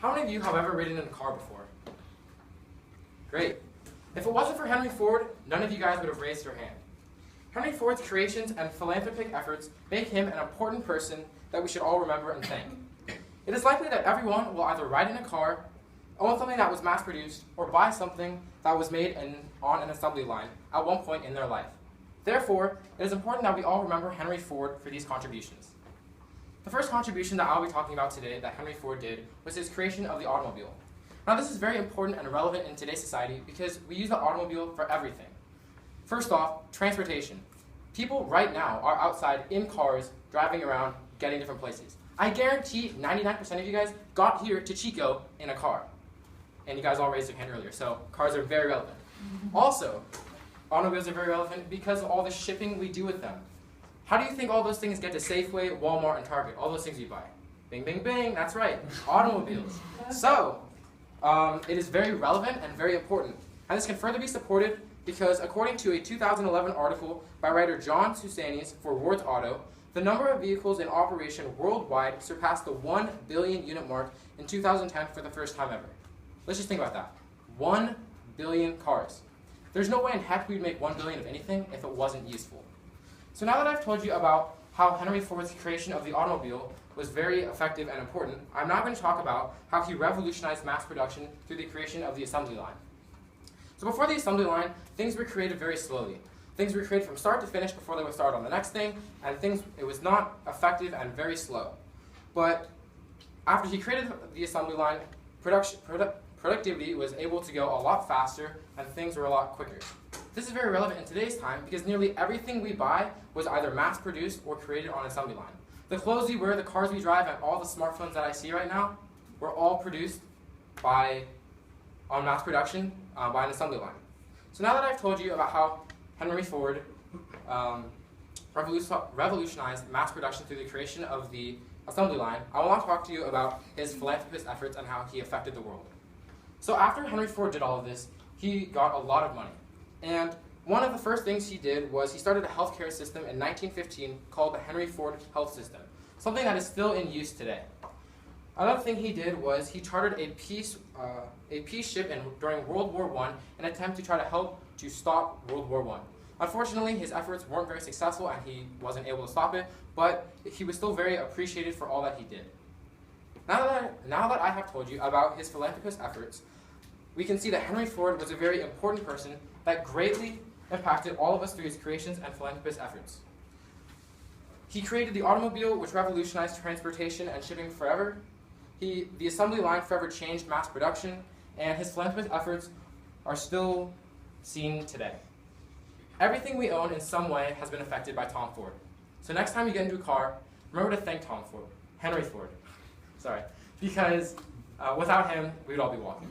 How many of you have ever ridden in a car before? Great. If it wasn't for Henry Ford, none of you guys would have raised your hand. Henry Ford's creations and philanthropic efforts make him an important person that we should all remember and thank. It is likely that everyone will either ride in a car, own something that was mass-produced, or buy something that was made on an assembly line at one point in their life. Therefore, it is important that we all remember Henry Ford for these contributions. The first contribution that I'll be talking about today that Henry Ford did was his creation of the automobile. Now, this is very important and relevant in today's society because we use the automobile for everything. First off, transportation. People right now are outside in cars, driving around, getting different places. I guarantee 99% of you guys got here to Chico in a car. And you guys all raised your hand earlier, so cars are very relevant. Also, automobiles are very relevant because of all the shipping we do with them. How do you think all those things get to Safeway, Walmart, and Target? All those things you buy. Bing, bing, bing, that's right, automobiles. So, it is very relevant and very important. And this can further be supported because according to a 2011 article by writer John Susanis for Ward's Auto, the number of vehicles in operation worldwide surpassed the 1 billion unit mark in 2010 for the first time ever. Let's just think about that. 1 billion cars. There's no way in heck we'd make 1 billion of anything if it wasn't useful. So now that I've told you about how Henry Ford's creation of the automobile was very effective and important, I'm now going to talk about how he revolutionized mass production through the creation of the assembly line. So before the assembly line, things were created very slowly. Things were created from start to finish before they would start on the next thing, and it was not effective and very slow. But after he created the assembly line, productivity was able to go a lot faster and things were a lot quicker. This is very relevant in today's time because nearly everything we buy was either mass-produced or created on an assembly line. The clothes we wear, the cars we drive, and all the smartphones that I see right now were all produced on mass production by an assembly line. So now that I've told you about how Henry Ford revolutionized mass production through the creation of the assembly line, I want to talk to you about his philanthropist efforts and how he affected the world. So after Henry Ford did all of this, he got a lot of money. And one of the first things he did was he started a healthcare system in 1915 called the Henry Ford Health System, something that is still in use today. Another thing he did was he chartered a peace ship during World War I in an attempt to try to help to stop World War I. Unfortunately, his efforts weren't very successful and he wasn't able to stop it, but he was still very appreciated for all that he did. Now that I have told you about his philanthropist efforts, we can see that Henry Ford was a very important person that greatly impacted all of us through his creations and philanthropist efforts. He created the automobile, which revolutionized transportation and shipping forever. The assembly line forever changed mass production, and his philanthropist efforts are still seen today. Everything we own in some way has been affected by Tom Ford. So next time you get into a car, remember to thank Henry Ford, because without him, we would all be walking.